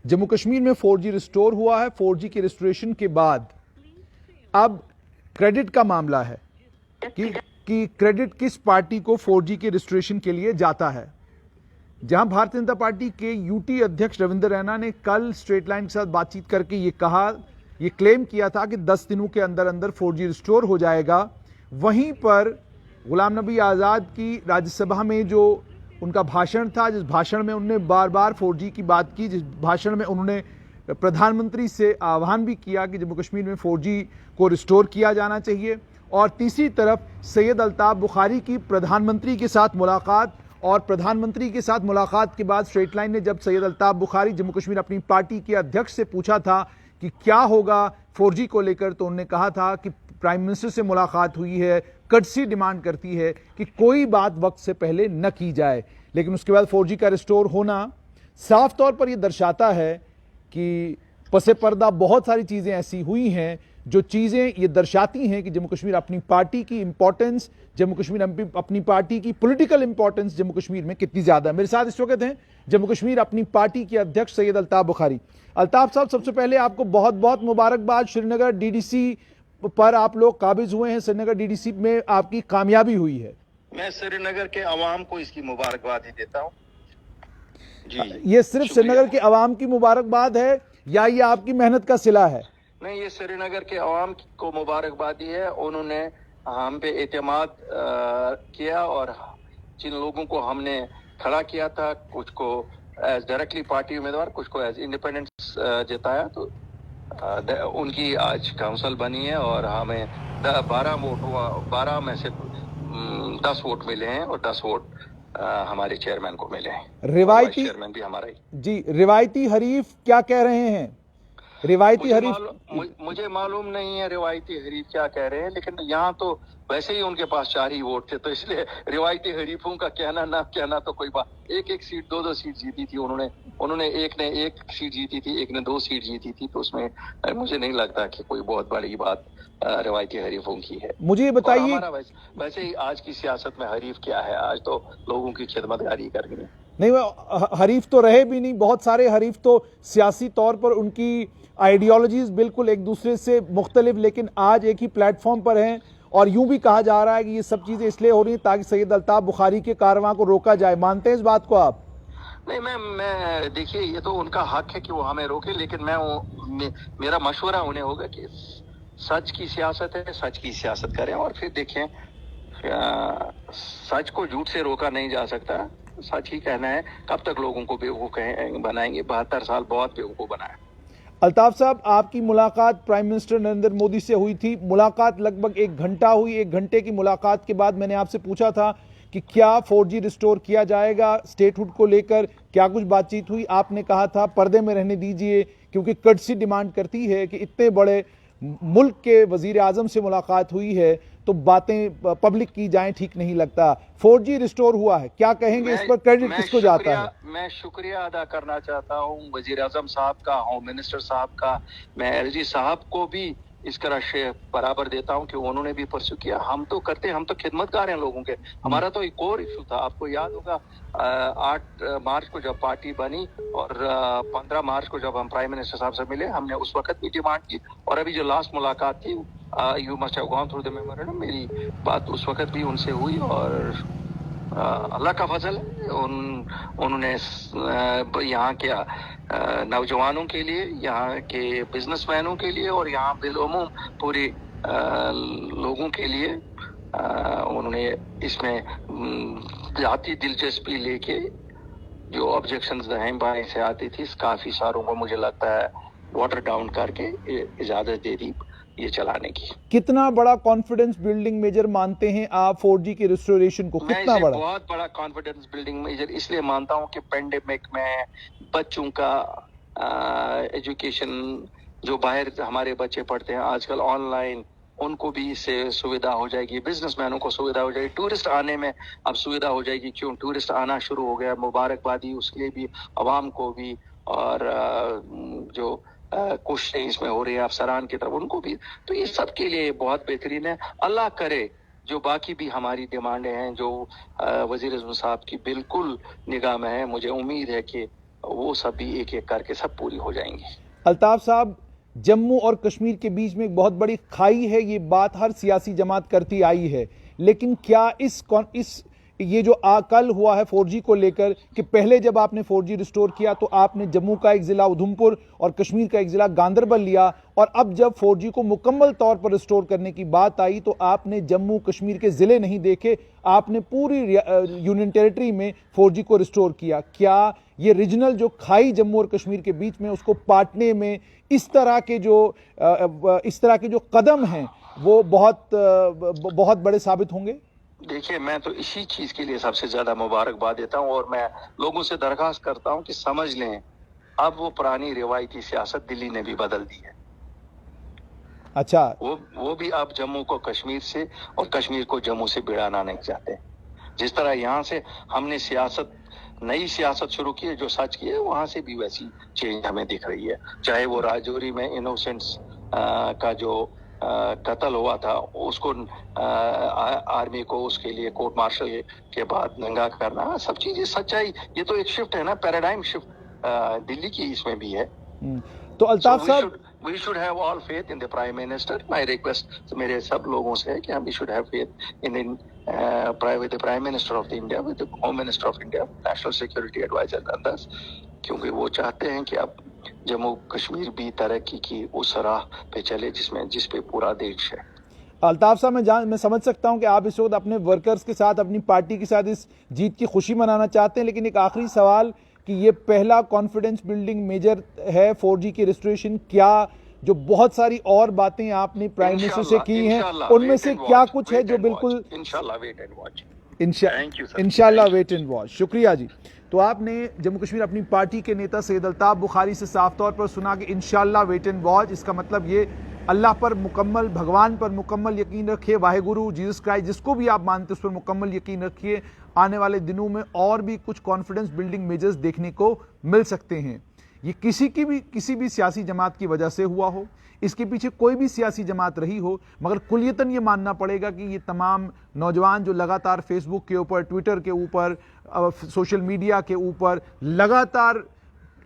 जम्मू कश्मीर में 4G restore हुआ है। 4G के रिस्टोरेशन के बाद अब क्रेडिट का मामला है कि क्रेडिट किस पार्टी को 4G के रिस्टोरेशन के लिए जाता है। जहां भारतीय जनता पार्टी के यूटी अध्यक्ष रविंद्र रैना ने कल स्ट्रेट लाइन के साथ बातचीत करके ये क्लेम किया था कि 10 दिनों के अंदर अंदर 4G रिस्टोर हो जाएगा, वहीं पर गुलाम नबी आज़ाद की राज्यसभा में जो उनका भाषण था, जिस भाषण में उन्होंने बार बार 4G की बात की, जिस भाषण में उन्होंने प्रधानमंत्री से आह्वान भी किया कि जम्मू कश्मीर में 4G को रिस्टोर किया जाना चाहिए, और तीसरी तरफ सैयद अल्ताफ बुखारी की प्रधानमंत्री के साथ मुलाकात, और प्रधानमंत्री के साथ मुलाकात के बाद स्ट्रेट लाइन ने जब सैयद अल्ताफ बुखारी जम्मू कश्मीर अपनी पार्टी के अध्यक्ष से पूछा था कि क्या होगा 4G को लेकर, तो उन्होंने कहा था कि प्राइम मिनिस्टर से मुलाकात हुई है, कर्टसी डिमांड करती है कि कोई बात वक्त से पहले न की जाए। लेकिन उसके बाद 4G का रिस्टोर होना साफ तौर पर यह दर्शाता है कि पसे पर्दा बहुत सारी चीजें ऐसी हुई हैं जो चीजें ये दर्शाती हैं कि जम्मू कश्मीर अपनी पार्टी की इंपॉर्टेंस, जम्मू कश्मीर अपनी पार्टी की पॉलिटिकल इंपॉर्टेंस जम्मू कश्मीर में कितनी ज्यादा है। मेरे साथ इस वक्त हैं जम्मू कश्मीर अपनी पार्टी के अध्यक्ष सैयद अल्ताफ बुखारी। अल्ताफ साहब, सबसे पहले आपको बहुत बहुत मुबारकबाद। श्रीनगर डीडीसी पर आप लोग काबिज हुए हैं, श्रीनगर डीडीसी में आपकी कामयाबी हुई है। मैं श्रीनगर के अवाम को इसकी मुबारकबाद ही देता हूँ जी। ये सिर्फ श्रीनगर के अवाम की मुबारकबाद है या ये आपकी मेहनत का सिला है? नहीं, ये श्रीनगर के अवाम को मुबारकबादी है। उन्होंने हम पे एतमाद किया और जिन लोगों को हमने खड़ा किया था, कुछ को एज डायरेक्टली पार्टी उम्मीदवार, कुछ को एज इंडिपेंडेंट जिताया, तो उनकी आज काउंसिल बनी है और हमें 12 में से 10 वोट मिले हैं और 10 वोट हमारे चेयरमैन को मिले हैं। रिवायती चेयरमैन भी हमारा ही जी। रिवायती हरीफ क्या कह रहे हैं? रिवायती हरीफ मुझे मालूम नहीं है रिवायती हरीफ क्या कह रहे हैं, लेकिन यहाँ तो वैसे ही उनके पास 4 ही वोट थे, तो इसलिए रिवायती हरीफों का कहना ना कहना तो कोई बात। एक सीट 2 सीट जीती थी उन्होंने एक ने 1 सीट जीती थी, एक ने 2 सीट जीती थी, तो उसमें मुझे नहीं लगता कि कोई बहुत बड़ी बात रिवायती हरीफों की है। मुझे ये बताइए, वैसे ही आज की सियासत में हरीफ क्या है, आज तो लोगों की खिदमतगारी करनी है। नहीं, हरीफ तो रहे भी नहीं, बहुत सारे हरीफ तो सियासी तौर पर उनकी आइडियोलॉजीज बिल्कुल एक दूसरे से मुख्तलिफ, लेकिन आज एक ही प्लेटफॉर्म पर हैं। और यूं भी कहा जा रहा है कि ये सब चीजें इसलिए हो रही हैं ताकि सैयद अल्ताफ बुखारी के कारवां को रोका जाए। मानते हैं इस बात को आप? नहीं, मैं देखिए, ये तो उनका हक है कि वो हमें रोके, लेकिन मेरा मशवरा उन्हें होगा कि सच की सियासत है, सच की सियासत करें और फिर देखें। सच को झूठ से रोका नहीं जा सकता, सच ही कहना है। कब तक लोगों को बेवकूफ बनाएंगे? 72 साल बहुत बेवकूफ बनाया। अल्ताफ साहब, आपकी मुलाकात प्राइम मिनिस्टर नरेंद्र मोदी से हुई थी। मुलाकात लगभग 1 घंटा हुई। 1 घंटे की मुलाकात के बाद मैंने आपसे पूछा था कि क्या 4G रिस्टोर किया जाएगा, स्टेटहुड को लेकर क्या कुछ बातचीत हुई? आपने कहा था पर्दे में रहने दीजिए, क्योंकि कर्टसी डिमांड करती है कि इतने बड़े मुल्क के वजीर आजम से मुलाकात हुई है तो बातें पब्लिक की जाएं, ठीक नहीं लगता। 4G रिस्टोर हुआ है, क्या कहेंगे इस पर? क्रेडिट किसको जाता है? मैं शुक्रिया अदा करना चाहता हूँ वजीर आजम साहब का, होम मिनिस्टर साहब का। मैं एलजी साहब को भी इसका श्रेय बराबर देता हूँ कि उन्होंने भी परस्यू किया। हम तो करते हैं, हम तो खिदमतगार हैं लोगों के। हमारा तो एक और इशू था, आपको याद होगा 8 मार्च को जब पार्टी बनी और 15 मार्च को जब हम प्राइम मिनिस्टर साहब से मिले, हमने उस वक्त भी डिमांड की। और अभी जो लास्ट मुलाकात थी, you must have gone through the memorandum, मेरी बात उस वक्त भी उनसे हुई और अल्लाह का फजल है, उन्होंने यहाँ के नौजवानों के लिए, यहाँ के बिजनेसमैनों के लिए और यहाँ बिलउमूम पूरे लोगों के लिए उन्होंने इसमें जाती दिलचस्पी लेके जो ऑब्जेक्शंस रहम बाई से आती थी, काफी सारों को मुझे लगता है वाटर डाउन करके इजाजत दे दी ये चलाने की। कितना बड़ा कॉन्फिडेंस बिल्डिंग मेजर मानते हैं आप 4G के रिस्टोरेशन को? कितना बड़ा? बहुत बड़ा कॉन्फिडेंस बिल्डिंग मेजर इसलिए मानता हूं कि पेंडेमिक में बच्चों का एजुकेशन, जो बाहर हमारे बच्चे पढ़ते हैं आजकल ऑनलाइन, उनको भी इससे सुविधा हो जाएगी, बिजनेसमैनों को सुविधा हो जाएगी, टूरिस्ट आने में अब सुविधा हो जाएगी। क्यों टूरिस्ट आना शुरू हो गया, मुबारकबादी उसके लिए भी, अवाम को भी, और जो कोशिशें इसमें हो रही है अफसरान की तरफ, उनको भी। तो ये सब के लिए बहुत बेहतरीन है। अल्लाह करे जो बाकी भी हमारी डिमांडें हैं जो वजीर आज़म साहब की बिल्कुल निगाह में है, मुझे उम्मीद है कि वो सब भी एक एक करके सब पूरी हो जाएंगी। अल्ताफ साहब, जम्मू और कश्मीर के बीच में एक बहुत बड़ी खाई है, ये बात हर सियासी जमात करती आई है, लेकिन क्या ये जो कल हुआ है 4G को लेकर कि पहले जब आपने 4G रिस्टोर किया तो आपने जम्मू का एक जिला उधमपुर और कश्मीर का एक जिला गांदरबल लिया, और अब जब 4G को मुकम्मल तौर पर रिस्टोर करने की बात आई तो आपने जम्मू कश्मीर के जिले नहीं देखे, आपने पूरी यूनियन टेरिटरी में 4G को रिस्टोर किया। क्या ये रीजनल जो खाई जम्मू और कश्मीर के बीच में उसको पाटने में इस तरह के जो कदम हैं वो बहुत बड़े साबित होंगे? देखिए, मैं तो इसी चीज के लिए सबसे ज्यादा मुबारकबाद देता हूं, और मैं लोगों से दरखास्त करता हूं कि समझ लें अब वो पुरानी रिवायती सियासत दिल्ली ने भी बदल दी है। अच्छा, वो भी अब जम्मू को कश्मीर से और कश्मीर को जम्मू से भिड़ाना नहीं चाहते। जिस तरह यहाँ से हमने नई सियासत शुरू की है, जो सच की है, वहां से भी वैसी चेंज हमें दिख रही है। चाहे वो राजौरी में इनोसेंट्स का जो कत्ल हुआ था, उसको आर्मी को उसके लिए कोर्ट मार्शल के बाद नंगा करना, सब चीजें सच्चाई। ये तो एक शिफ्ट है ना, पैराडाइम शिफ्ट दिल्ली की इसमें भी है। तो अल्ताफ साहब, we should have all faith in the prime minister. My request मेरे सब लोगों से है कि हम we should have faith in the prime minister of the India, with the home minister of India, national security advisor and others, क्योंकि वो चाहते हैं कि अब जम्मू कश्मीर भी तरक्की की उस राह पे चले जिस पे पूरा देश है। अल्ताफ साहब, मैं समझ सकता हूं कि आप इस वक्त अपने वर्कर्स के साथ, अपनी पार्टी के साथ इस जीत की खुशी मनाना चाहते हैं, लेकिन एक आखिरी सवाल कि ये पहला कॉन्फिडेंस बिल्डिंग मेजर है 4G की रिस्टोरेशन, क्या जो बहुत सारी और बातें आपने प्राइम मिनिस्टर से की हैं उनमें से क्या कुछ है जो बिल्कुल इंशाल्लाह वेट एंड वॉच? इंशाल्लाह वेट एंड वॉच। शुक्रिया जी। तो आपने जम्मू कश्मीर अपनी पार्टी के नेता सैयद अल्ताफ बुखारी से साफ तौर पर सुना कि इंशाल्लाह वेट एंड वॉच, इसका मतलब ये अल्लाह पर मुकम्मल, भगवान पर मुकम्मल यकीन रखिए, वाहेगुरु, जीसस क्राइस्ट, जिसको भी आप मानते हैं उस पर मुकम्मल यकीन रखिए। आने वाले दिनों में और भी कुछ कॉन्फिडेंस बिल्डिंग मेजर्स देखने को मिल सकते हैं। ये किसी भी सियासी जमात की वजह से हुआ हो, इसके पीछे कोई भी सियासी जमात रही हो, मगर कुलियतन ये मानना पड़ेगा कि ये तमाम नौजवान जो लगातार फेसबुक के ऊपर, ट्विटर के ऊपर, सोशल मीडिया के ऊपर लगातार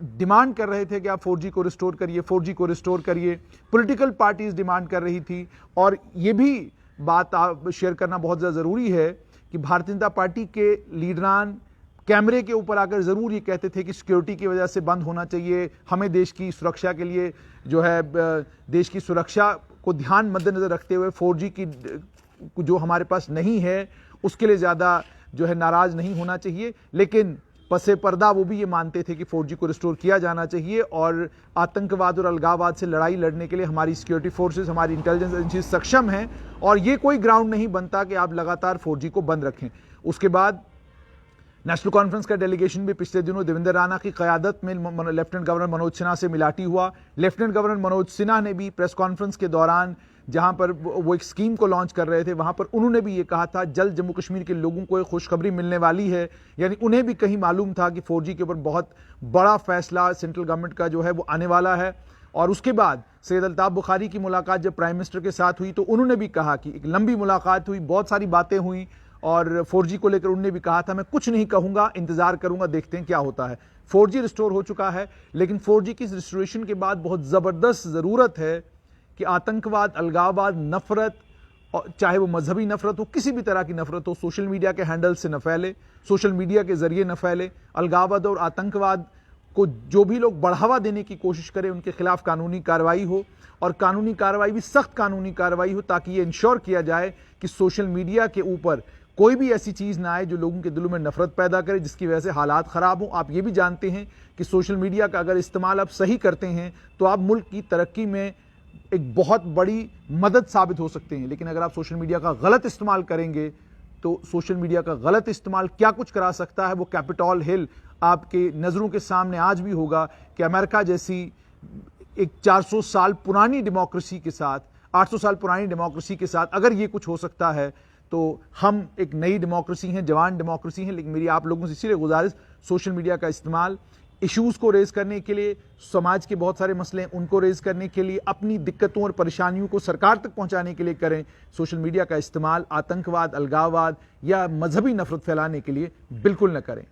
डिमांड कर रहे थे कि आप 4G को रिस्टोर करिए, 4G को रिस्टोर करिए, पॉलिटिकल पार्टीज डिमांड कर रही थी। और ये भी बात आप शेयर करना बहुत ज़्यादा ज़रूरी है कि भारतीय जनता पार्टी के लीडरान कैमरे के ऊपर आकर ज़रूर ये कहते थे कि सिक्योरिटी की वजह से बंद होना चाहिए, हमें देश की सुरक्षा के लिए जो है, देश की सुरक्षा को ध्यान मद्देनज़र रखते हुए 4G की जो हमारे पास नहीं है उसके लिए ज़्यादा जो है नाराज़ नहीं होना चाहिए। लेकिन पसे पर्दा वो भी ये मानते थे कि 4G को रिस्टोर किया जाना चाहिए, और आतंकवाद और अलगाववाद से लड़ाई लड़ने के लिए हमारी सिक्योरिटी फोर्सेस, हमारी इंटेलिजेंस एजेंसीज सक्षम हैं, और ये कोई ग्राउंड नहीं बनता कि आप लगातार 4G को बंद रखें। उसके बाद नेशनल कॉन्फ्रेंस का डेलीगेशन भी पिछले दिनों देवेंद्र राणा की क़यादत में लेफ्टिनेंट गवर्नर मनोज सिन्हा से मिलाटी हुआ। लेफ्टिनेंट गवर्नर मनोज सिन्हा ने भी प्रेस कॉन्फ्रेंस के दौरान, जहां पर वो एक स्कीम को लॉन्च कर रहे थे, वहां पर उन्होंने भी ये कहा था जल्द जम्मू कश्मीर के लोगों को एक खुशखबरी मिलने वाली है। यानी उन्हें भी कहीं मालूम था कि 4G के ऊपर बहुत बड़ा फैसला सेंट्रल गवर्नमेंट का जो है वो आने वाला है। और उसके बाद सैयद अल्ताफ बुखारी की मुलाकात जब प्राइम मिनिस्टर के साथ हुई तो उन्होंने भी कहा कि एक लंबी मुलाकात हुई, बहुत सारी बातें हुई, और 4G को लेकर उन्होंने भी कहा था मैं कुछ नहीं कहूंगा, इंतजार करूंगा, देखते हैं क्या होता है। 4G रिस्टोर हो चुका है, लेकिन 4G की रिस्टोरेशन के बाद बहुत ज़बरदस्त ज़रूरत है कि आतंकवाद, अलगाववाद, नफरत, चाहे वो मजहबी नफरत हो, किसी भी तरह की नफरत हो, सोशल मीडिया के हैंडल से न फैले, सोशल मीडिया के जरिए न फैले। अलगाववाद और आतंकवाद को जो भी लोग बढ़ावा देने की कोशिश करें उनके खिलाफ कानूनी कार्रवाई हो, और कानूनी कार्रवाई भी सख्त कानूनी कार्रवाई हो, ताकि ये इंश्योर किया जाए कि सोशल मीडिया के ऊपर कोई भी ऐसी चीज़ ना आए जो लोगों के दिलों में नफरत पैदा करे, जिसकी वजह से हालात ख़राब हों। आप ये भी जानते हैं कि सोशल मीडिया का अगर इस्तेमाल आप सही करते हैं तो आप मुल्क की तरक्की में एक बहुत बड़ी मदद साबित हो सकते हैं, लेकिन अगर आप सोशल मीडिया का गलत इस्तेमाल करेंगे तो सोशल मीडिया का गलत इस्तेमाल क्या कुछ करा सकता है वो कैपिटॉल हिल आपके नज़रों के सामने आज भी होगा कि अमेरिका जैसी एक 400 साल पुरानी डेमोक्रेसी के साथ, 800 साल पुरानी डेमोक्रेसी के साथ अगर ये कुछ हो सकता है तो हम एक नई डेमोक्रेसी हैं, जवान डेमोक्रेसी हैं। लेकिन मेरी आप लोगों से इसीलिए गुजारिश, सोशल मीडिया का इस्तेमाल इश्यूज़ को रेज़ करने के लिए, समाज के बहुत सारे मसले हैं उनको रेज़ करने के लिए, अपनी दिक्कतों और परेशानियों को सरकार तक पहुंचाने के लिए करें। सोशल मीडिया का इस्तेमाल आतंकवाद, अलगाववाद या मजहबी नफरत फैलाने के लिए बिल्कुल न करें।